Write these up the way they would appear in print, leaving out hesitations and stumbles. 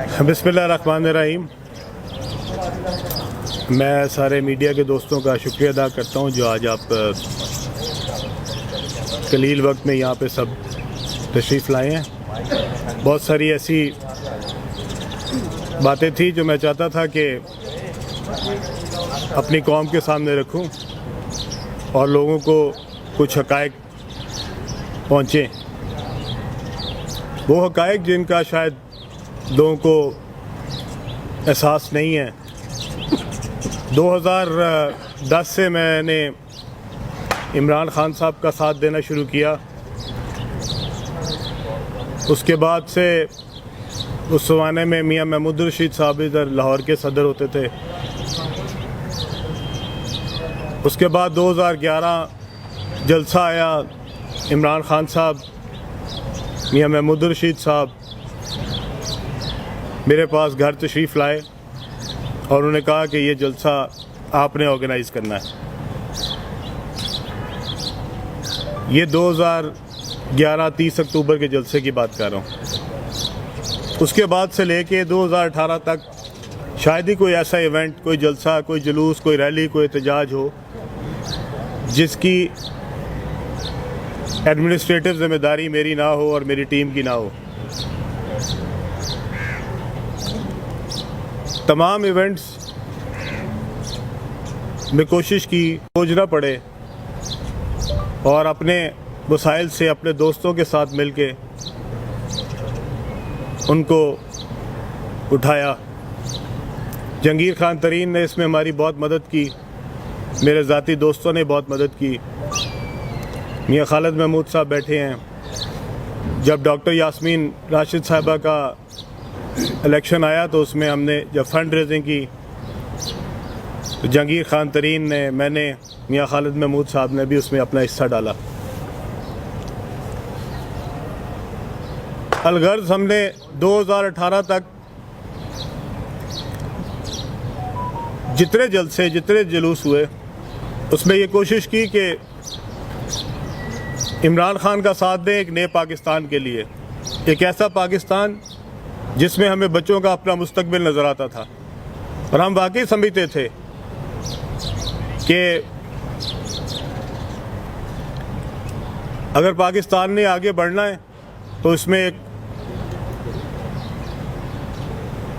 बिस्मिल्लाहिर्रहमानिर्रहीम। मैं सारे मीडिया के दोस्तों का शुक्रिया अदा करता हूं जो आज आप कलील वक्त में यहाँ पे सब तशरीफ़ लाए हैं। बहुत सारी ऐसी बातें थी जो मैं चाहता था कि अपनी कौम के सामने रखूं और लोगों को कुछ हक़ाइक़ पहुँचें, वो हक़ाइक़ जिनका शायद लोगों को एहसास नहीं है। 2010 से मैंने इमरान खान साहब का साथ देना शुरू किया। उसके बाद से उस ज़माने में मियां महमूद रशीद साहब इधर लाहौर के सदर होते थे। उसके बाद 2011 जलसा आया, इमरान खान साहब, मियां महमूद रशीद साहब मेरे पास घर तशरीफ़ लाए और उन्होंने कहा कि ये जलसा आपने ऑर्गेनाइज़ करना है। ये 2011 30 अक्टूबर के जलसे की बात कर रहा हूँ। उसके बाद से लेके 2018 तक शायद ही कोई ऐसा इवेंट, कोई जलसा, कोई जुलूस, कोई रैली, कोई एहतजाज हो जिसकी एडमिनिस्ट्रेटिव ज़िम्मेदारी मेरी ना हो और मेरी टीम की ना हो। तमाम इवेंट्स में कोशिश की खोजना पड़े और अपने वसाइल से अपने दोस्तों के साथ मिलके उनको उठाया। जंगीर खान तरीन ने इसमें हमारी बहुत मदद की, मेरे ज़ाती दोस्तों ने बहुत मदद की। मियां खालिद महमूद साहब बैठे हैं। जब डॉक्टर यास्मीन राशिद साहिबा का इलेक्शन आया तो उसमें हमने जब फंड रेजिंग की तो जंगीर खान तरीन ने, मैंने, मियां खालिद महमूद साहब ने भी उसमें अपना हिस्सा डाला। अलगर्ज हमने 2018 तक जितने जलसे, जितने जुलूस हुए उसमें ये कोशिश की कि इमरान खान का साथ दें एक नए पाकिस्तान के लिए, एक ऐसा पाकिस्तान जिसमें हमें बच्चों का अपना मुस्तकबिल नज़र आता था। और हम वाकई समझते थे कि अगर पाकिस्तान ने आगे बढ़ना है तो इसमें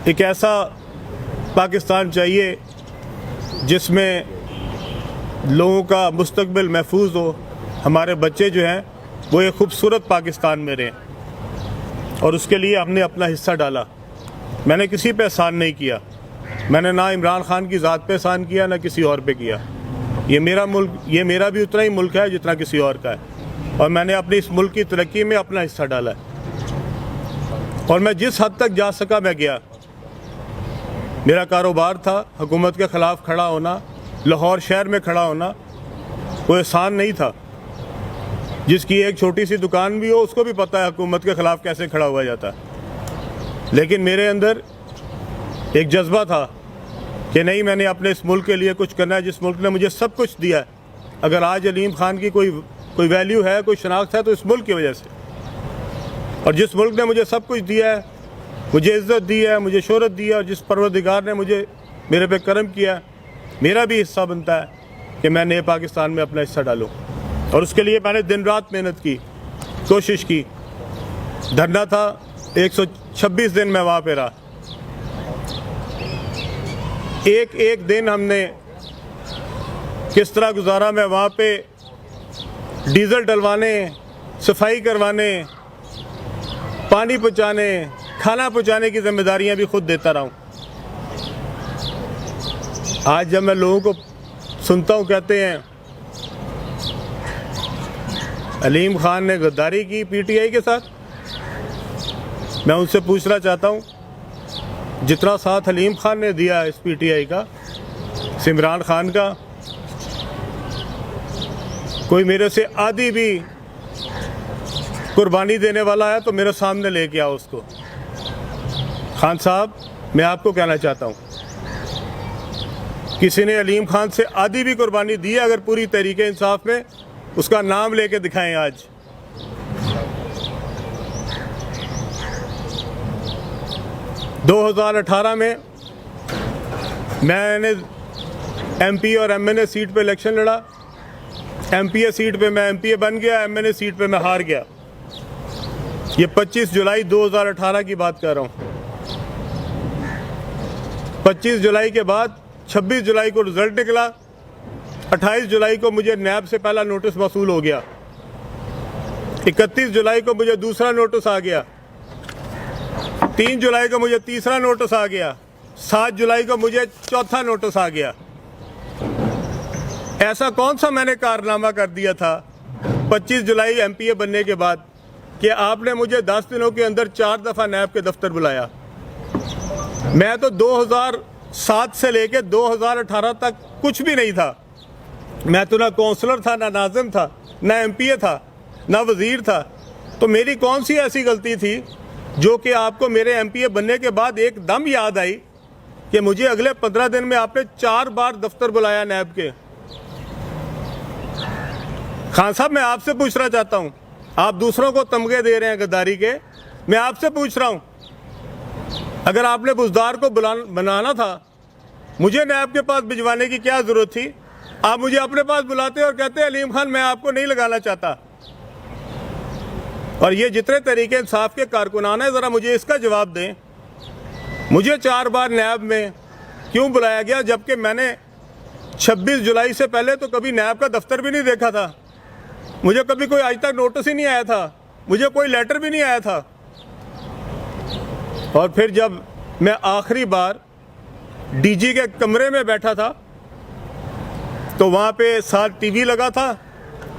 एक ऐसा पाकिस्तान चाहिए जिसमें लोगों का मुस्तकबिल महफूज हो, हमारे बच्चे जो हैं वो एक खूबसूरत पाकिस्तान में रहें। और उसके लिए हमने अपना हिस्सा डाला। मैंने किसी पे एहसान नहीं किया, मैंने ना इमरान खान की ज़ात पे एहसान किया ना किसी और पे किया। ये मेरा मुल्क, ये मेरा भी उतना ही मुल्क है जितना किसी और का है और मैंने अपने इस मुल्क की तरक्की में अपना हिस्सा डाला है। और मैं जिस हद तक जा सका मैं गया। मेरा कारोबार था, हुकूमत के ख़िलाफ़ खड़ा होना, लाहौर शहर में खड़ा होना कोई आसान नहीं था। जिसकी एक छोटी सी दुकान भी हो उसको भी पता है हुकूमत के ख़िलाफ़ कैसे खड़ा हुआ जाता है। लेकिन मेरे अंदर एक जज्बा था कि नहीं, मैंने अपने इस मुल्क के लिए कुछ करना है, जिस मुल्क ने मुझे सब कुछ दिया है। अगर आज अलीम खान की कोई वैल्यू है, कोई शनाख्त है तो इस मुल्क की वजह से। और जिस मुल्क ने मुझे सब कुछ दिया है, मुझे इज़्ज़त दी है, मुझे शोहरत दी है, और जिस परवरदिगार ने मेरे पे करम किया, मेरा भी हिस्सा बनता है कि मैं नए पाकिस्तान में अपना हिस्सा डालूँ। और उसके लिए मैंने दिन रात मेहनत की, कोशिश की। धरना था, 126 दिन मैं वहाँ पे रहा। एक दिन हमने किस तरह गुजारा, मैं वहाँ पे डीज़ल डलवाने, सफाई करवाने, पानी पहुँचाने, खाना पहुँचाने की जिम्मेदारियाँ भी खुद देता रहा हूँ। आज जब मैं लोगों को सुनता हूँ कहते हैं अलीम खान ने गद्दारी की पीटीआई के साथ, मैं उनसे पूछना चाहता हूँ जितना साथ अलीम खान ने दिया इस पीटीआई का, इमरान खान का, कोई मेरे से आधी भी कुर्बानी देने वाला है तो मेरे सामने लेके आओ उसको। खान साहब, मैं आपको कहना चाहता हूँ किसी ने अलीम खान से आधी भी कुर्बानी दी है अगर पूरी तहरीके इंसाफ में, उसका नाम लेके दिखाएं आज। 2018 में मैंने एमपी और एमएनए सीट पे इलेक्शन लड़ा। एमपीए सीट पे मैं एमपीए बन गया, एमएनए सीट पे मैं हार गया। ये 25 जुलाई 2018 की बात कर रहा हूँ। 25 जुलाई के बाद 26 जुलाई को रिजल्ट निकला। 28 जुलाई को मुझे नैब से पहला नोटिस वसूल हो गया। 31 जुलाई को मुझे दूसरा नोटिस आ गया। 3 जुलाई को मुझे तीसरा नोटिस आ गया। 7 जुलाई को मुझे चौथा नोटिस आ गया। ऐसा कौन सा मैंने कारनामा कर दिया था 25 जुलाई एमपीए बनने के बाद कि आपने मुझे 10 दिनों के अंदर 4 दफ़ा नैब के दफ्तर बुलाया। मैं तो 2007 से लेकर 2018 तक कुछ भी नहीं था। मैं तो ना काउंसलर था, ना नाज़िम था, ना एमपीए था, ना वज़ीर था। तो मेरी कौन सी ऐसी गलती थी जो कि आपको मेरे एमपीए बनने के बाद एकदम याद आई कि मुझे अगले 15 दिन में आपने 4 बार दफ्तर बुलाया नैब के। खान साहब, मैं आपसे पूछना चाहता हूँ, आप दूसरों को तमगे दे रहे हैं गद्दारी के, मैं आपसे पूछ रहा हूँ, अगर आपने बुज़दार को बनाना था, मुझे नैब के पास भिजवाने की क्या ज़रूरत थी? आप मुझे अपने पास बुलाते और कहते अलीम खान मैं आपको नहीं लगाना चाहता। और ये जितने तरीके इंसाफ के कारकुनान हैं, ज़रा मुझे इसका जवाब दें। मुझे 4 बार नैब में क्यों बुलाया गया, जबकि मैंने 26 जुलाई से पहले तो कभी नैब का दफ्तर भी नहीं देखा था। मुझे कभी कोई आज तक नोटिस ही नहीं आया था, मुझे कोई लेटर भी नहीं आया था। और फिर जब मैं आखिरी बार डीजी के कमरे में बैठा था तो वहाँ पे साथ टीवी लगा था,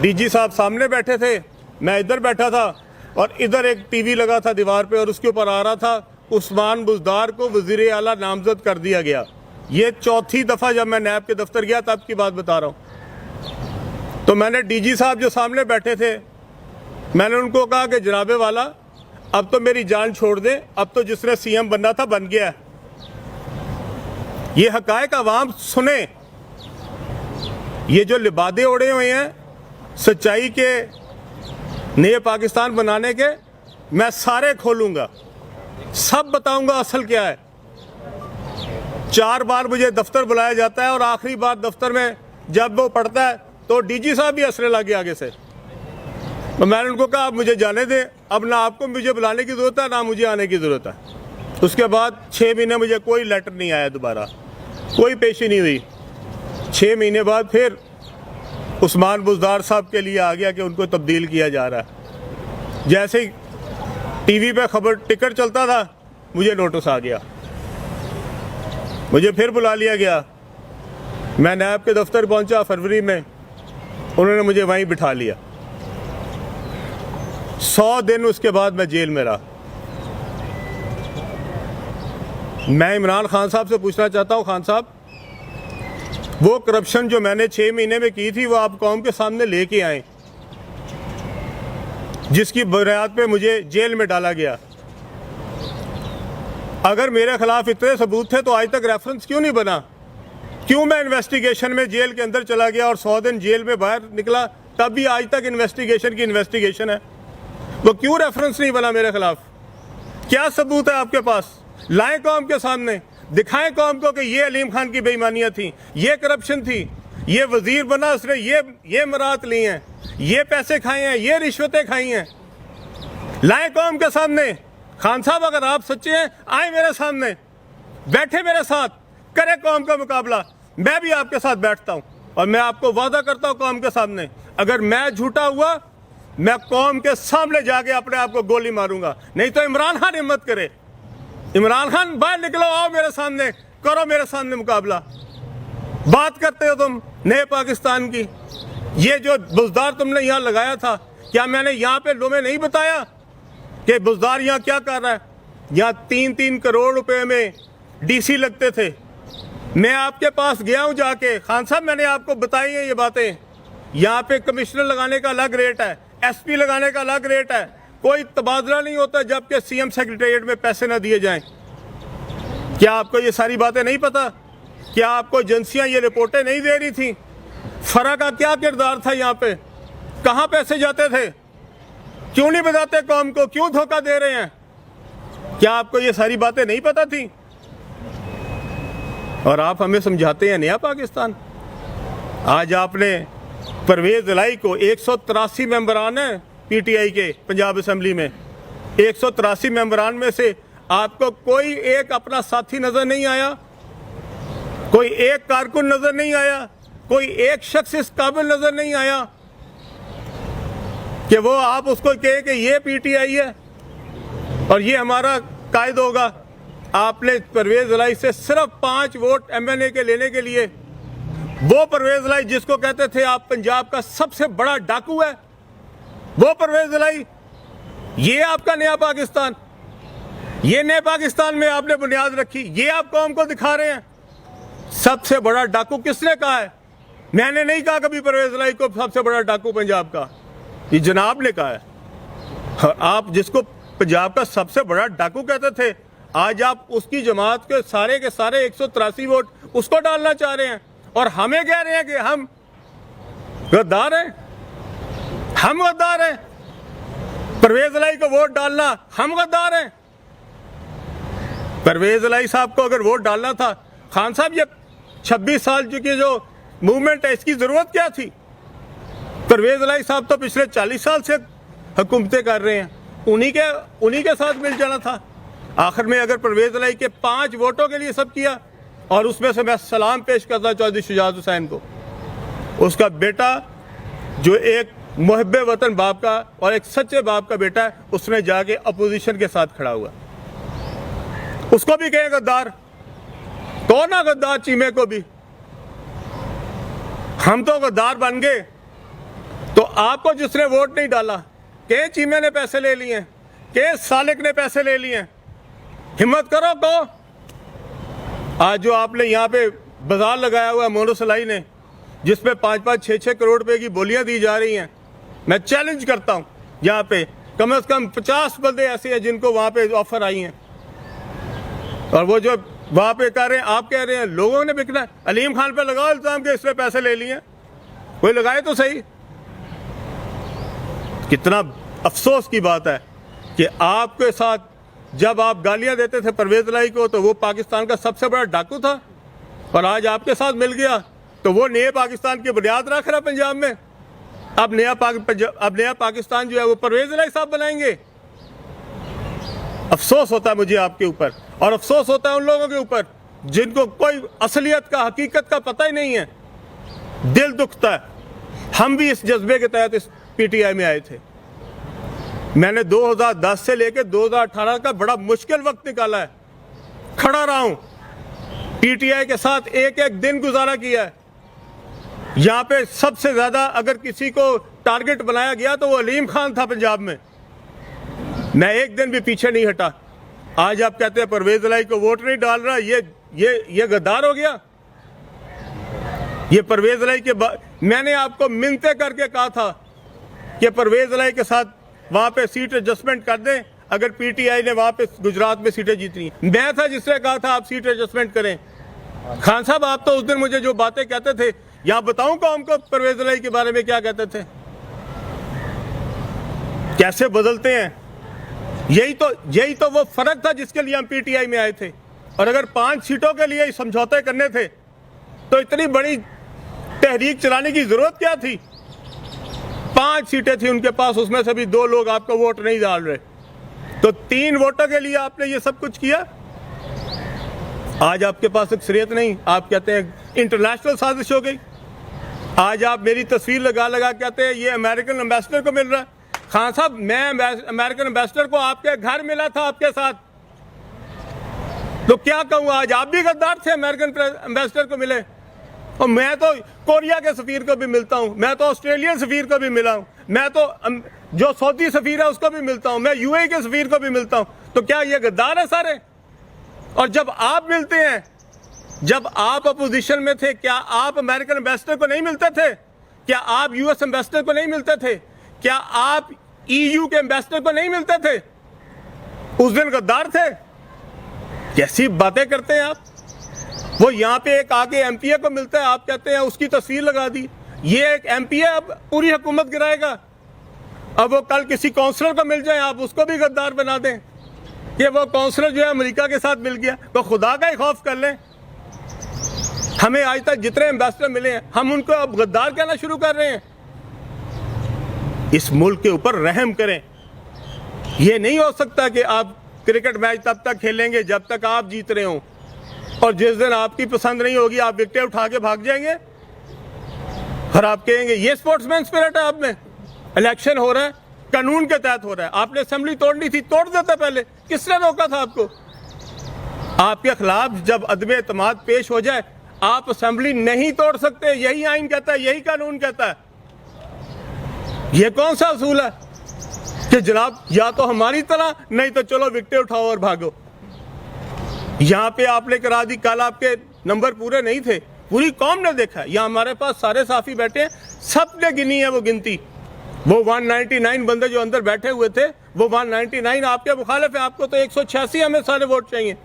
डीजी साहब सामने बैठे थे, मैं इधर बैठा था और इधर एक टीवी लगा था दीवार पे और उसके ऊपर आ रहा था उस्मान बुज़दार को वज़ीर आला नामज़द कर दिया गया। ये चौथी दफ़ा जब मैं नैब के दफ्तर गया तब की बात बता रहा हूँ। तो मैंने डीजी साहब जो सामने बैठे थे, मैंने उनको कहा कि जनाबे वाला अब तो मेरी जान छोड़ दे, अब तो जिसने सीएम बनना था बन गया है। ये हकायक अवाम सुने। ये जो लिबादे ओढ़े हुए हैं सच्चाई के नए पाकिस्तान बनाने के, मैं सारे खोलूंगा, सब बताऊंगा असल क्या है। 4 बार मुझे दफ्तर बुलाया जाता है और आखिरी बार दफ्तर में जब वो पढ़ता है तो डीजी साहब भी हंसने लगे आगे से। तो मैंने उनको कहा आप मुझे जाने दें, अब ना आपको मुझे बुलाने की ज़रूरत है ना मुझे आने की ज़रूरत है। उसके बाद 6 महीने मुझे कोई लेटर नहीं आया, दोबारा कोई पेशी नहीं हुई। 6 महीने बाद फिर उस्मान बुज़दार साहब के लिए आ गया कि उनको तब्दील किया जा रहा है। जैसे ही टीवी पे खबर टिकट चलता था मुझे नोटिस आ गया, मुझे फिर बुला लिया गया। मैं नैब के दफ्तर पहुंचा फरवरी में, उन्होंने मुझे वहीं बिठा लिया। 100 दिन उसके बाद मैं जेल में रहा। मैं इमरान खान साहब से पूछना चाहता हूं, खान साहब वो करप्शन जो मैंने 6 महीने में की थी वो आप कौम के सामने लेके आए, जिसकी बुनियाद पे मुझे जेल में डाला गया। अगर मेरे खिलाफ इतने सबूत थे तो आज तक रेफरेंस क्यों नहीं बना? क्यों मैं इन्वेस्टिगेशन में जेल के अंदर चला गया और 100 दिन जेल में बाहर निकला तब भी आज तक इन्वेस्टिगेशन की इन्वेस्टिगेशन है? वो क्यों रेफरेंस नहीं बना मेरे खिलाफ? क्या सबूत है आपके पास? लाएं कौम के सामने, दिखाएं कौम को कि ये अलीम खान की बेईमानियां थी, ये करप्शन थी, ये वजीर बना उसने ये मरात ली हैं, ये पैसे खाए हैं, ये रिश्वतें खाई हैं। लाएं कौम के सामने। खान साहब अगर आप सच्चे हैं आए मेरे सामने, बैठे मेरे साथ, करें कौम का मुकाबला। मैं भी आपके साथ बैठता हूं और मैं आपको वादा करता हूं कौम के सामने, अगर मैं झूठा हुआ मैं कौम के सामने जाके अपने आप को गोली मारूंगा। नहीं तो इमरान खान हिम्मत करे, इमरान खान बाहर निकलो, आओ मेरे सामने, करो मेरे सामने मुकाबला। बात करते हो तुम नए पाकिस्तान की, ये जो बुज़दार तुमने यहाँ लगाया था, क्या मैंने यहाँ पे तुम्हें नहीं बताया कि बुज़दार यहाँ क्या कर रहा है? यहाँ 3-3 करोड़ रुपए में डीसी लगते थे। मैं आपके पास गया हूँ जाके, खान साहब मैंने आपको बताई है ये बातें। यहाँ पे कमिश्नर लगाने का अलग रेट है, एसपी लगाने का अलग रेट है, कोई तबादला नहीं होता जबकि सीएम सेक्रेटेरिएट में पैसे ना दिए जाएं। क्या आपको ये सारी बातें नहीं पता? क्या आपको एजेंसियां ये रिपोर्टें नहीं दे रही थी? फरा का क्या किरदार था यहाँ पे? कहाँ पैसे जाते थे? क्यों नहीं बताते कौम को? क्यों धोखा दे रहे हैं? क्या आपको ये सारी बातें नहीं पता थी? और आप हमें समझाते हैं नया पाकिस्तान। आज आपने परवेज इलाही को 183 मेंबरान हैं पीटीआई के पंजाब असेंबली में, 183 मेंबरान में से आपको कोई एक अपना साथी नजर नहीं आया, कोई एक कारकुन नजर नहीं आया, कोई एक शख्स इस काबिल नजर नहीं आया कि वो आप उसको कहे कि ये पीटीआई है और ये हमारा कायद होगा। आपने परवेज इलाही से सिर्फ 5 वोट एमएनए के लेने के लिए, वो परवेज इलाही जिसको कहते थे आप पंजाब का सबसे बड़ा डाकू है, वो परवेज इलाही, ये आपका नया पाकिस्तान, ये नए पाकिस्तान में आपने बुनियाद रखी, ये आप कौम को दिखा रहे हैं। सबसे बड़ा डाकू किसने कहा है? मैंने नहीं कहा कभी परवेज इलाही को सबसे बड़ा डाकू पंजाब का, ये जनाब ने कहा है। आप जिसको पंजाब का सबसे बड़ा डाकू कहते थे, आज आप उसकी जमात के सारे 183 वोट उसको डालना चाह रहे हैं और हमें कह रहे हैं कि हम गद्दार हैं, हम गद्दार हैं। परवेज इलाही को वोट डालना, हम गद्दार हैं। परवेज इलाही साहब को अगर वोट डालना था, खान साहब ये 26 साल की जो मूवमेंट है इसकी जरूरत क्या थी? परवेज इलाही साहब तो पिछले 40 साल से हुकूमतें कर रहे हैं, उन्हीं के साथ मिल जाना था। आखिर में अगर परवेज इलाही के 5 वोटों के लिए सब किया, और उसमें से मैं सलाम पेश करता चौधरी शुजात हुसैन को, उसका बेटा जो एक मुहब्बे वतन बाप का और एक सच्चे बाप का बेटा है, उसने जाके अपोजिशन के साथ खड़ा हुआ, उसको भी कहे गद्दार। कौन ना गद्दार? चीमे को भी। हम तो गद्दार बन गए। तो आपको जिसने वोट नहीं डाला, के चीमे ने पैसे ले लिए, के सालिक ने पैसे ले लिए, हिम्मत करो को। आज जो आपने यहाँ पे बाजार लगाया हुआ है मोनोसलाई ने, जिसमें 5-5, 6-6 करोड़ रुपए की बोलियां दी जा रही हैं, मैं चैलेंज करता हूँ यहाँ पे कम से कम 50 बंदे ऐसे हैं जिनको वहाँ पे ऑफर आई हैं, और वो जो वहाँ पे कह रहे हैं, आप कह रहे हैं लोगों ने बिकना है। अलीम खान पे लगाओ इल्जाम के इसने पैसे ले लिए, कोई लगाए तो सही। कितना अफसोस की बात है कि आपके साथ जब आप गालियां देते थे परवेज इलाही को, तो वो पाकिस्तान का सबसे बड़ा डाकू था, और आज आपके साथ मिल गया तो वो नए पाकिस्तान की बुनियाद रख रहा पंजाब में। अब नया पाकिस्तान जो है वो परवेज इलाही साहब बनाएंगे। अफसोस होता है मुझे आपके ऊपर, और अफसोस होता है उन लोगों के ऊपर जिनको कोई असलियत का, हकीकत का पता ही नहीं है। दिल दुखता है। हम भी इस जज्बे के तहत इस पीटीआई में आए थे। मैंने 2010 से लेकर 2018 का बड़ा मुश्किल वक्त निकाला है, खड़ा रहा हूं, पीटीआई के साथ एक एक दिन गुजारा किया है। यहां पे सबसे ज्यादा अगर किसी को टारगेट बनाया गया तो वो अलीम खान था पंजाब में। मैं एक दिन भी पीछे नहीं हटा। आज आप कहते हैं परवेज इलाही को वोट नहीं डाल रहा, ये गद्दार हो गया। ये परवेज इलाही के मैंने आपको मिन्नतें करके कहा था कि परवेज इलाही के साथ वहां पे सीट एडजस्टमेंट कर दें, अगर पीटीआई ने वहां पे गुजरात में सीटें जीतनी। मैं था जिसने कहा था आप सीट एडजस्टमेंट करें। खान साहब आप तो उस दिन मुझे जो बातें कहते थे, यहां बताऊं कौम को परवेज इलाही के बारे में क्या कहते थे, कैसे बदलते हैं। यही तो वो फर्क था जिसके लिए हम पीटीआई में आए थे। और अगर 5 सीटों के लिए समझौते करने थे तो इतनी बड़ी तहरीक चलाने की जरूरत क्या थी? 5 सीटें थी उनके पास, उसमें से भी 2 लोग आपको वोट नहीं डाल रहे, तो 3 वोटों के लिए आपने ये सब कुछ किया। आज आपके पास अक्सरियत नहीं, आप कहते हैं इंटरनेशनल साजिश हो गई। आज आप मेरी तस्वीर लगा कहते हैं ये अमेरिकन एम्बेसडर को मिल रहा है। खान साहब, मैं अमेरिकन एम्बेसडर को आपके घर मिला था आपके साथ, तो क्या कहूँ, आज आप भी गद्दार थे, अमेरिकन एम्बेसडर को मिले। और मैं तो कोरिया के सफीर को भी मिलता हूँ, मैं तो ऑस्ट्रेलियन सफीर को भी मिला हूँ, मैं तो जो सऊदी सफीर है उसको भी मिलता हूँ, मैं यूएई के सफीर को भी मिलता हूँ। तो क्या ये गद्दार है सारे? और जब आप मिलते हैं, जब आप अपोजिशन में थे, क्या आप अमेरिकन एम्बेसडर को नहीं मिलते थे? क्या आप यूएस एम्बेसडर को नहीं मिलते थे? क्या आप ईयू के एम्बेसडर को नहीं मिलते थे? उस दिन गद्दार थे। कैसी बातें करते हैं आप। वो यहाँ पे एक आगे एमपीए को मिलता है, आप कहते हैं उसकी तस्वीर लगा दी। ये एक एमपीए अब पूरी हुकूमत गिराएगा। अब वो कल किसी काउंसलर को मिल जाए, आप उसको भी गद्दार बना दें। कि वो काउंसलर जो है अमेरिका के साथ मिल गया, तो खुदा का ही खौफ कर लें। हमें आज तक जितने एम्बेसडर मिले हैं, हम उनको अब गद्दार कहना शुरू कर रहे हैं। इस मुल्क के ऊपर रहम करें। ये नहीं हो सकता कि आप क्रिकेट मैच तब तक खेलेंगे जब तक आप जीत रहे हो, और जिस दिन आपकी पसंद नहीं होगी आप विकेट उठा के भाग जाएंगे और आप कहेंगे ये स्पोर्ट्समैन स्पिरिट है आप में। इलेक्शन हो रहा है, कानून के तहत हो रहा है, आपने असेंबली तोड़नी थी, तोड़ देता पहले, किसने रोका था आपको? आपके खिलाफ जब अदम एतमाद पेश हो जाए आप असेंबली नहीं तोड़ सकते, यही आइन कहता है, यही कानून कहता है। यह कौन सा असूल है कि जनाब या तो हमारी तरह, नहीं तो चलो विकेट उठाओ और भागो। यहां पे आपने करा दी, कल आपके नंबर पूरे नहीं थे, पूरी कौम ने देखा। यहाँ हमारे पास सारे साफी बैठे हैं, सबने गिनी है वो गिनती। वो 199 बंदे जो अंदर बैठे हुए थे, वो 199 आपके मुखालिफ है। आपको तो 186 हमें सारे वोट चाहिए,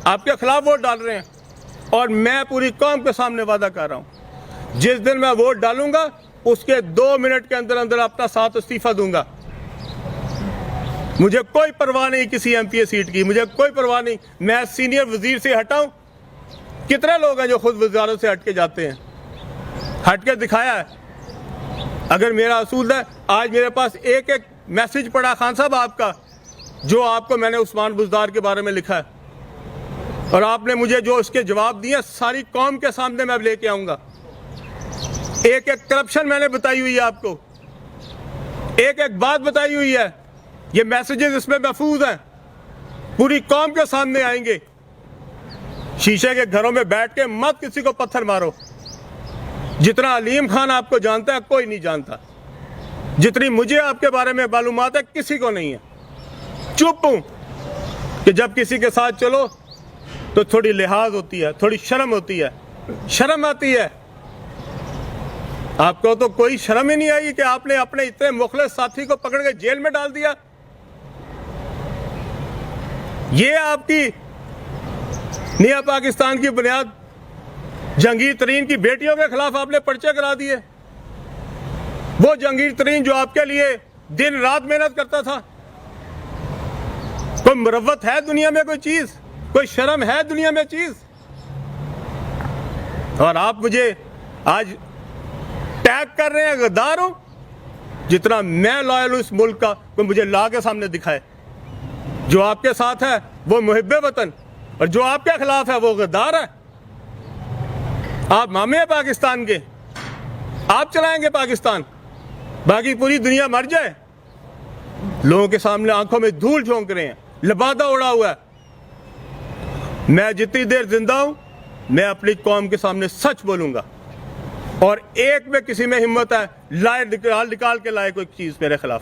आपके खिलाफ वोट डाल रहे हैं। और मैं पूरी कौम के सामने वादा कर रहा हूं, जिस दिन मैं वोट डालूंगा उसके 2 मिनट के अंदर अंदर अपना साथ इस्तीफा दूंगा। मुझे कोई परवाह नहीं किसी एमपीए सीट की, मुझे कोई परवाह नहीं। मैं सीनियर वजीर से हटाऊं, कितने लोग हैं जो खुद वजारत से हट के जाते हैं, हट के दिखाया है। अगर मेरा असूल है, आज मेरे पास एक एक मैसेज पड़ा खान साहब आपका, जो आपको मैंने उस्मान बुज़दार के बारे में लिखा है, और आपने मुझे जो उसके जवाब दिए सारी कौम के सामने मैं लेके आऊंगा। एक एक करप्शन मैंने बताई हुई है आपको, एक एक बात बताई हुई है। ये मैसेजेस इसमें महफूज हैं, पूरी कौम के सामने आएंगे। शीशे के घरों में बैठ के मत किसी को पत्थर मारो। जितना अलीम खान आपको जानता है कोई नहीं जानता, जितनी मुझे आपके बारे में मालूमात है किसी को नहीं है। चुप हूं कि जब किसी के साथ चलो तो थोड़ी लिहाज होती है, थोड़ी शर्म होती है, शर्म आती है। आपको तो कोई शर्म ही नहीं आई कि आपने अपने इतने मुखलिस साथी को पकड़ के जेल में डाल दिया। ये आपकी नया पाकिस्तान की बुनियाद। जहांगीर तरीन की बेटियों के खिलाफ आपने पर्चे करा दिए। वो जहांगीर तरीन जो आपके लिए दिन रात मेहनत करता था। कोई मुरव्वत है दुनिया में कोई चीज, कोई शर्म है दुनिया में चीज? और आप मुझे आज टैग कर रहे हैं गद्दार हूं। जितना मैं लॉयल हूं इस मुल्क का, कोई मुझे ला के सामने दिखाए। जो आपके साथ है वो मुहिब्बे वतन, और जो आपके खिलाफ है वो गद्दार है। आप मामे हैं पाकिस्तान के, आप चलाएंगे पाकिस्तान, बाकी पूरी दुनिया मर जाए। लोगों के सामने आंखों में धूल झोंक रहे हैं, लबादा उड़ा हुआ है। मैं जितनी देर जिंदा हूं मैं अपनी कौम के सामने सच बोलूंगा, और एक में किसी में हिम्मत है लाए निकाल के लाए कोई चीज मेरे खिलाफ,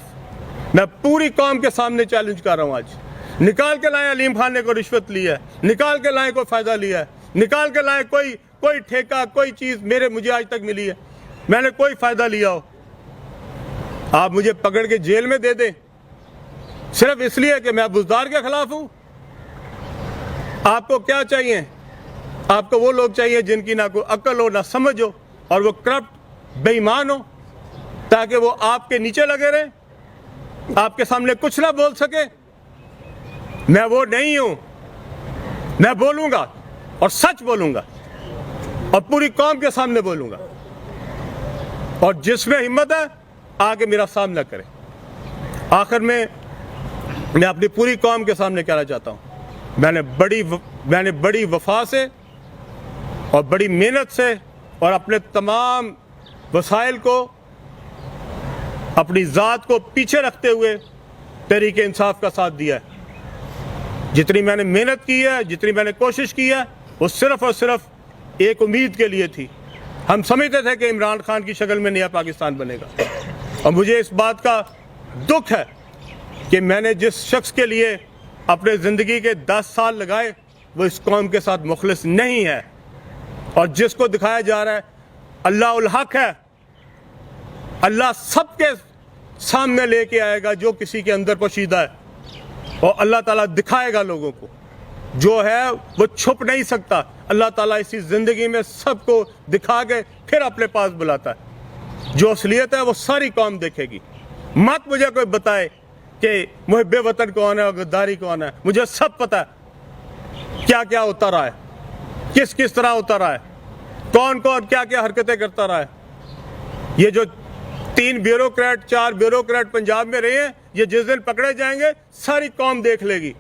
मैं पूरी कौम के सामने चैलेंज कर रहा हूं। आज निकाल के लाए अलीम खान ने कोई रिश्वत ली है, निकाल के लाए कोई फायदा लिया है, निकाल के लाए कोई ठेका, कोई चीज मुझे आज तक मिली है, मैंने कोई फायदा लिया हो। आप मुझे पकड़ के जेल में दे दें सिर्फ इसलिए कि मैं बुज़दार के खिलाफ हूं। आपको क्या चाहिए? आपको वो लोग चाहिए जिनकी ना कोई अक्ल हो, ना समझ हो, और वो करप्ट बेईमान हो, ताकि वो आपके नीचे लगे रहे, आपके सामने कुछ ना बोल सके। मैं वो नहीं हूं। मैं बोलूंगा और सच बोलूंगा और पूरी कौम के सामने बोलूंगा, और जिसमें हिम्मत है आके मेरा सामना करे। आखिर में मैं अपनी पूरी कौम के सामने कहना चाहता हूं, मैंने बड़ी वफा से और बड़ी मेहनत से और अपने तमाम वसाइल को, अपनी ज़ात को पीछे रखते हुए तहरीक इंसाफ का साथ दिया है। जितनी मैंने मेहनत की है, जितनी मैंने कोशिश की है, वो सिर्फ और सिर्फ एक उम्मीद के लिए थी। हम समझते थे कि इमरान खान की शक्ल में नया पाकिस्तान बनेगा, और मुझे इस बात का दुख है कि मैंने जिस शख्स के लिए अपने ज़िंदगी के 10 साल लगाए वो इस कौम के साथ मुखलिस नहीं है, और जिसको दिखाया जा रहा है अल्लाह उल हक है। अल्लाह सबके सामने लेके आएगा जो किसी के अंदर पोशीदा है, और अल्लाह ताला दिखाएगा लोगों को। जो है वो छुप नहीं सकता। अल्लाह ताला इसी ज़िंदगी में सबको दिखा के फिर अपने पास बुलाता है। जो असलियत है वो सारी कौम देखेगी। मत मुझे कोई बताए कि मुहिब्बे वतन कौन है और गद्दारी कौन है। मुझे सब पता है क्या क्या होता रहा है, किस किस तरह होता रहा है, कौन कौन क्या क्या हरकतें करता रहा है। ये जो 3 ब्यूरोक्रेट 4 ब्यूरोक्रेट पंजाब में रहे हैं, ये जिस दिन पकड़े जाएंगे सारी कौम देख लेगी।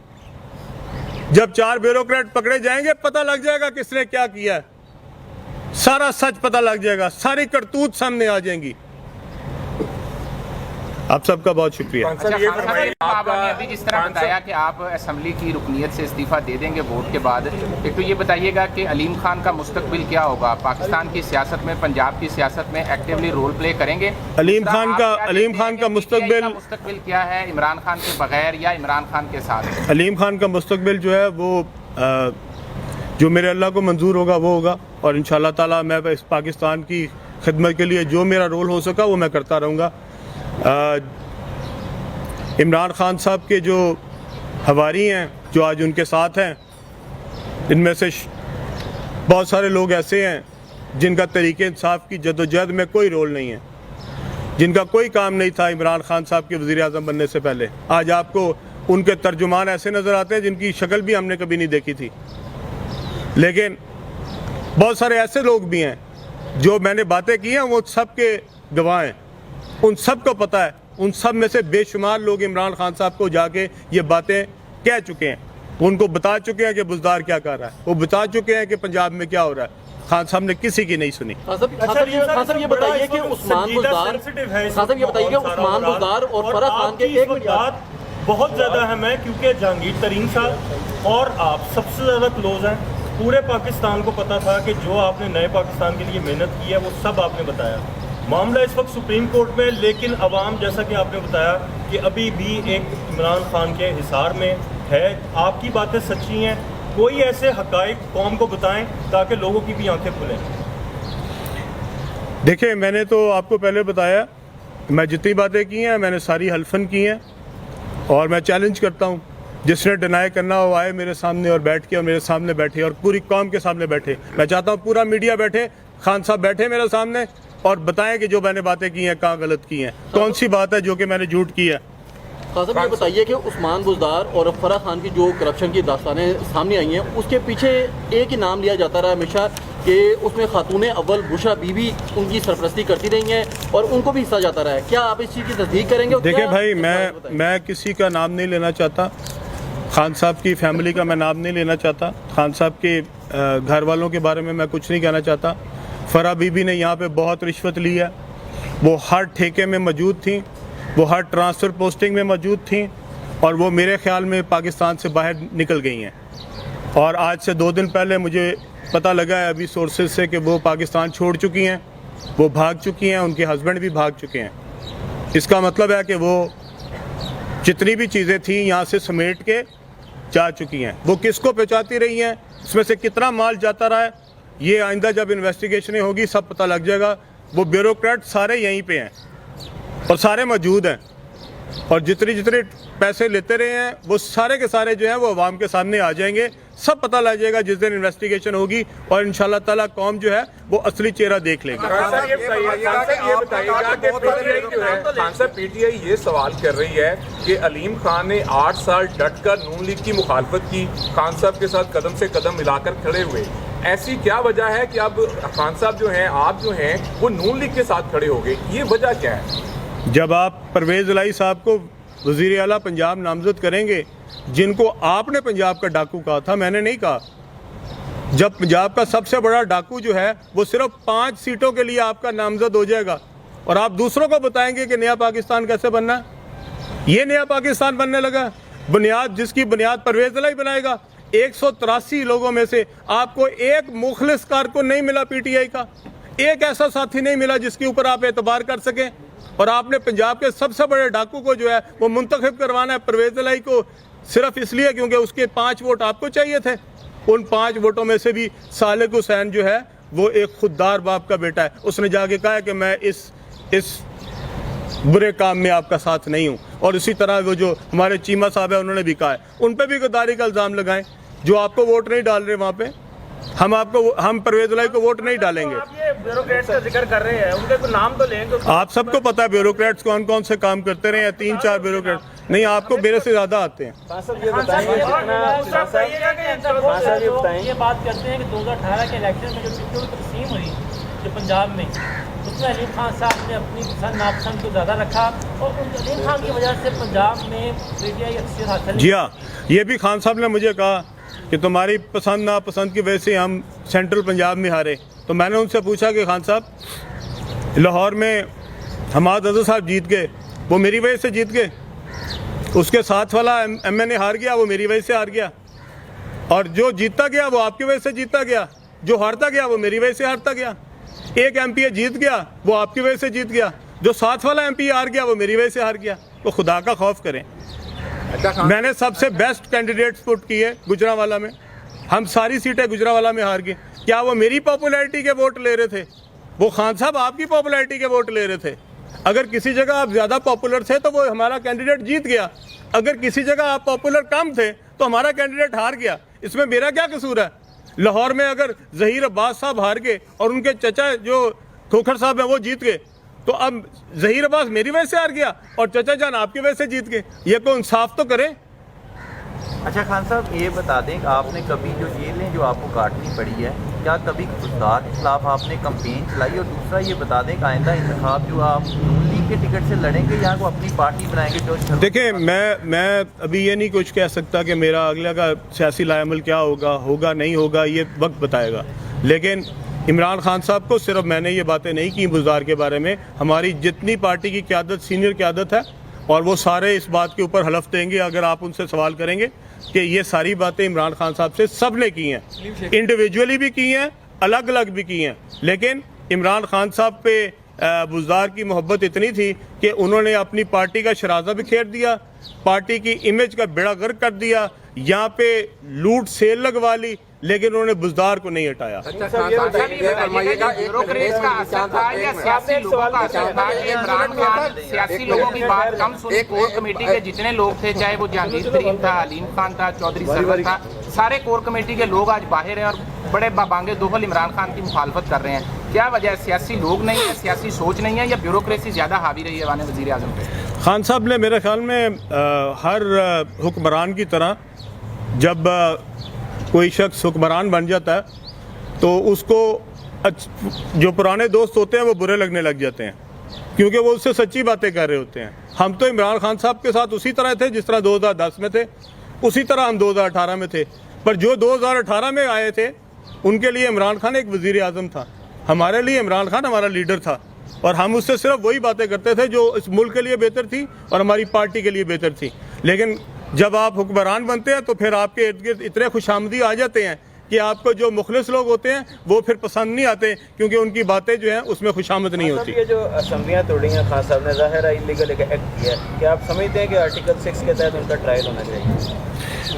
जब 4 ब्यूरोक्रेट पकड़े जाएंगे पता लग जाएगा किसने क्या किया है, सारा सच पता लग जाएगा, सारी करतूत सामने आ जाएंगी। आप सबका बहुत शुक्रिया। आपने अभी जिस तरह बताया कि आप असेंबली की रुकनीत से इस्तीफा दे देंगे वोट के बाद, एक तो ये बताइएगा कि अलीम खान का मुस्तकबिल क्या होगा, पाकिस्तान की सियासत में, पंजाब की सियासत में एक्टिवली रोल प्ले करेंगे? अलीम खान का मुस्तकबिल क्या है, इमरान खान के बगैर या इमरान खान के साथ? अलीम खान का मुस्तकबिल जो है वो जो मेरे अल्लाह को मंजूर होगा वो होगा, और इंशाअल्लाह ताला मैं इस पाकिस्तान की खिदमत के लिए जो मेरा रोल हो सका वो मैं करता रहूँगा। इमरान खान साहब के जो हवारी हैं, जो आज उनके साथ हैं, इनमें से बहुत सारे लोग ऐसे हैं जिनका तरीके इंसाफ की जदोजहद में कोई रोल नहीं है, जिनका कोई काम नहीं था इमरान खान साहब के वज़ीर आज़म बनने से पहले। आज आपको उनके तर्जुमान ऐसे नज़र आते हैं जिनकी शक्ल भी हमने कभी नहीं देखी थी। लेकिन बहुत सारे ऐसे लोग भी हैं जो मैंने बातें की हैं वो सब के गवाह हैं, उन सब को पता है, उन सब में से बेशुमार लोग इमरान खान साहब को जाके ये बातें कह चुके हैं, उनको बता चुके हैं कि बुज़दार क्या कर रहा है, वो बता चुके हैं कि पंजाब में क्या हो रहा है। खान साहब ने किसी की नहीं सुनी। ये बताइए कि उस्मान बुज़दार और फराह खान के एक बात बहुत ज़्यादा अहम है, क्योंकि जहांगीर तरीन साहब और आप सबसे ज़्यादा क्लोज हैं। पूरे पाकिस्तान को पता था कि जो आपने नए पाकिस्तान के लिए मेहनत की है वो सब आपने बताया। मामला इस वक्त सुप्रीम कोर्ट में, लेकिन अवाम जैसा कि आपने बताया कि अभी भी एक इमरान खान के हिसार में है। आपकी बातें सच्ची हैं, कोई ऐसे हकाइक कौम को बताएं ताकि लोगों की भी आंखें खुलें। देखिए, मैंने तो आपको पहले बताया, मैं जितनी बातें की हैं मैंने सारी हल्फन की हैं, और मैं चैलेंज करता हूं जिसने डिनाई करना हो आए मेरे सामने और बैठ के और मेरे सामने बैठे और पूरी कौम के सामने बैठे। मैं चाहता हूं पूरा मीडिया बैठे, खान साहब बैठे मेरे सामने और बताएं कि जो मैंने बातें की हैं कहाँ गलत की हैं, कौन सी बात है जो कि मैंने झूठ की है। खान ये बताइए कि उस्मान बुज़दार और फराह खान की जो करप्शन की दास्तानें सामने आई हैं, उसके पीछे एक ही नाम लिया जाता रहा हमेशा कि उसमें खातून अव्वल बुशरा बीबी उनकी सरपरस्ती करती रही हैं और उनको भी हिस्सा जाता रहा है। क्या आप इस चीज़ की तस्दीक करेंगे? देखिए भाई, मैं किसी का नाम नहीं लेना चाहता, खान साहब की फैमिली का मैं नाम नहीं लेना चाहता, खान साहब के घर वालों के बारे में मैं कुछ नहीं कहना चाहता। फराह बीबी ने यहाँ पे बहुत रिश्वत ली है, वो हर ठेके में मौजूद थी, वो हर ट्रांसफ़र पोस्टिंग में मौजूद थी, और वो मेरे ख्याल में पाकिस्तान से बाहर निकल गई हैं। और आज से 2 दिन पहले मुझे पता लगा है अभी सोर्सेज से कि वो पाकिस्तान छोड़ चुकी हैं, वो भाग चुकी हैं, उनके हस्बैंड भी भाग चुके हैं। इसका मतलब है कि वो जितनी भी चीज़ें थी यहाँ से समेट के जा चुकी हैं। वो किसको पहुँचाती रही हैं, इसमें से कितना माल जाता रहा है, ये आइंदा जब इन्वेस्टिगेशनें होगी सब पता लग जाएगा। वो ब्यूरोक्रेट सारे यहीं पे हैं और सारे मौजूद हैं, और जितने पैसे लेते रहे हैं वो सारे के सारे जो हैं वो अवाम के सामने आ जाएंगे। सब पता लग जाएगा जिस दिन इन्वेस्टिगेशन होगी, और इंशाल्लाह ताला कौम जो है वो असली चेहरा देख लेगी। पीटीआई ये सवाल कर रही है कि अलीम खान ने 8 साल डट कर नून लीग की मुखालफत की, खान साहब के साथ कदम से कदम मिलाकर खड़े हुए। ऐसी क्या वजह है कि अब खान साहब जो हैं, आप जो हैं, वो नून लीग के साथ खड़े हो गए? ये वजह क्या है? जब आप परवेज़ इलाही साहब को वज़ीर आला पंजाब नामज़द करेंगे, जिनको आपने पंजाब का डाकू कहा था, मैंने नहीं कहा। जब पंजाब का सबसे बड़ा डाकू जो है वो सिर्फ 5 सीटों के लिए आपका नामज़द हो जाएगा, और आप दूसरों को बताएंगे कि नया पाकिस्तान कैसे बनना है। ये नया पाकिस्तान बनने लगा, बुनियाद जिसकी बुनियाद परवेज़ इलाही बनाएगा। 183 लोगों में से आपको एक मुखलिस कारकुन नहीं मिला, पीटीआई का एक ऐसा साथी नहीं मिला जिसके ऊपर आप एतबार कर सकें। और आपने पंजाब के सबसे बड़े डाकू को जो है वो मुंतखब करवाना है, परवेज़ इलाही को, सिर्फ इसलिए क्योंकि उसके 5 वोट आपको चाहिए थे। उन 5 वोटों में से भी सालिक हुसैन जो है वो एक खुददार बाप का बेटा है, उसने जाके कहा है कि मैं इस बुरे काम में आपका साथ नहीं हूँ। और इसी तरह वो जो हमारे चीमा साहब है उन्होंने भी कहा है, उन पर भी गद्दारी का इल्ज़ाम लगाएं, जो आपको वोट नहीं डाल रहे वहाँ पे, हम परवेज इलाही को वोट नहीं डालेंगे। आप ये ब्यूरोक्रेट्स का जिक्र कर रहे हैं, उनके कोई नाम तो लेंगे। आप सबको पता है ब्यूरोक्रेट्स कौन कौन से काम करते रहे हैं, 3-4 ब्यूरोक्रेट नहीं, आपको मेरे से ज्यादा आते हैं। ये बात करते हैं कि 2018 के इलेक्शन में जो सीटों की तकसीम हुई जो पंजाब में, उसमें अलीम खान साहब ने अपनी पसंद नापसंद को ज़्यादा रखा और उन अलीम खान की वजह से पंजाब में पीटीआई अक्सर हासिल। जी हाँ, ये भी खान साहब ने मुझे कहा कि तुम्हारी पसंद नापसंद की वजह से हम सेंट्रल पंजाब में हारे। तो मैंने उनसे पूछा कि खान साहब लाहौर में हमाद अज़हर साहब जीत गए, वो मेरी वजह से जीत गए। उसके साथ वाला MNA हार गया, वो मेरी वजह से हार गया। और जो जीतता गया वो आपकी वजह से जीतता गया, जो हारता गया वो मेरी वजह से हारता गया। एक MP जीत गया वो आपकी वजह से जीत गया, जो साथ वाला MP हार गया वो मेरी वजह से हार गया। तो खुदा का खौफ करें। मैंने सबसे बेस्ट कैंडिडेट्स पुट किए गुजरांवाला में, हम सारी सीटें गुजरांवाला में हार गए। क्या वो मेरी पॉपुलैरिटी के वोट ले रहे थे? वो खान साहब आपकी पॉपुलैरिटी के वोट ले रहे थे। अगर किसी जगह आप ज़्यादा पॉपुलर थे तो वो हमारा कैंडिडेट जीत गया, अगर किसी जगह आप पॉपुलर कम थे तो हमारा कैंडिडेट हार गया। इसमें मेरा क्या कसूर है? लाहौर में अगर ज़हीर अब्बास साहब हार गए और उनके चचा जो खोखर साहब हैं वो जीत गए, तो अब ज़हीर अब्बास मेरी वजह से हार गया और चचा जान आपकी वजह से जीत गए। ये को इंसाफ तो करें। अच्छा खान साहब, ये बता दें कि आपने कभी जो जेलें जो आपको काटनी पड़ी है, क्या कभी गुजरात के खिलाफ आपने कंपेन चलाई? और दूसरा ये बता दें कि आइंदा इंतखाब जो आप नून लीग के टिकट से लड़ेंगे या को अपनी पार्टी बनाएंगे? जो देखिए, मैं अभी ये नहीं कुछ कह सकता कि मेरा अगले का सियासी लाएमल क्या होगा नहीं होगा, ये वक्त बताएगा। लेकिन इमरान खान साहब को सिर्फ मैंने ये बातें नहीं की बुज़दार के बारे में, हमारी जितनी पार्टी की क़यादत सीनियर क़यादत है और वो सारे इस बात के ऊपर हलफ देंगे अगर आप उनसे सवाल करेंगे कि ये सारी बातें इमरान खान साहब से सब ने की हैं, इंडिविजुअली भी की हैं, अलग अलग भी की हैं। लेकिन इमरान खान साहब पे बुज़दार की मोहब्बत इतनी थी कि उन्होंने अपनी पार्टी का शराजा बिखेर दिया, पार्टी की इमेज का बेड़ा गर्क कर दिया, यहाँ पे लूट सेल लगवा ली, लेकिन उन्होंने बुज़दार को नहीं हटाया। ब्यूरोक्रेट्स का असर था या सियासी लोगों का असर था कि इमरान खान सियासी लोगों की बात कम सुनी? कोर कमेटी के जितने लोग थे, चाहे वो जहांगीर तरीन था, अलीम खान था, चौधरी सरवर था, सारे कोर कमेटी के लोग आज बाहर हैं और बड़े बाबांगे दोहल इमरान खान की मुखालफत कर रहे हैं। क्या वजह है? सियासी लोग नहीं है, सियासी सोच नहीं है, या ब्यूरोक्रेसी ज़्यादा हावी रही है वाने वज़ीर आज़म पे? खान साहब ने मेरे ख्याल में हर हुक्मरान की तरह जब कोई शख्स हुक्मरान बन जाता है तो उसको जो पुराने दोस्त होते हैं वो बुरे लगने लग जाते हैं, क्योंकि वो उससे सच्ची बातें कर रहे होते हैं। हम तो इमरान खान साहब के साथ उसी तरह थे जिस तरह 2010 में थे, उसी तरह हम 2018 में थे। पर जो 2018 में आए थे उनके लिए इमरान खान एक वज़ीर आज़म था, हमारे लिए इमरान खान हमारा लीडर था, और हम उससे सिर्फ वही बातें करते थे जो इस मुल्क के लिए बेहतर थी और हमारी पार्टी के लिए बेहतर थी। लेकिन जब आप हुक्मरान बनते हैं तो फिर आपके इर्द गिर्द इतने खुशामदी आ जाते हैं कि आपको जो मुखलिस लोग होते हैं वो फिर पसंद नहीं आते, क्योंकि उनकी बातें जो हैं उसमें खुशामद नहीं होती। ये जो असम्बलियाँ तोड़ी हैं खान साहब ने, ज़ाहिर है इलीगल एक एक्ट किया, क्या आप समझते हैं कि आर्टिकल 6 के तहत उनका ट्रायल होना चाहिए?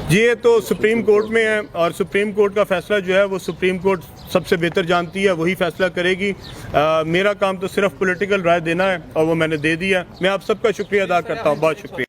जी, ये तो सुप्रीम कोर्ट में है और सुप्रीम कोर्ट का फैसला जो है वो सुप्रीम कोर्ट सबसे बेहतर जानती है, वही फैसला करेगी। मेरा काम तो सिर्फ पॉलिटिकल राय देना है और वो मैंने दे दिया। मैं आप सबका शुक्रिया अदा करता हूँ, बहुत शुक्रिया।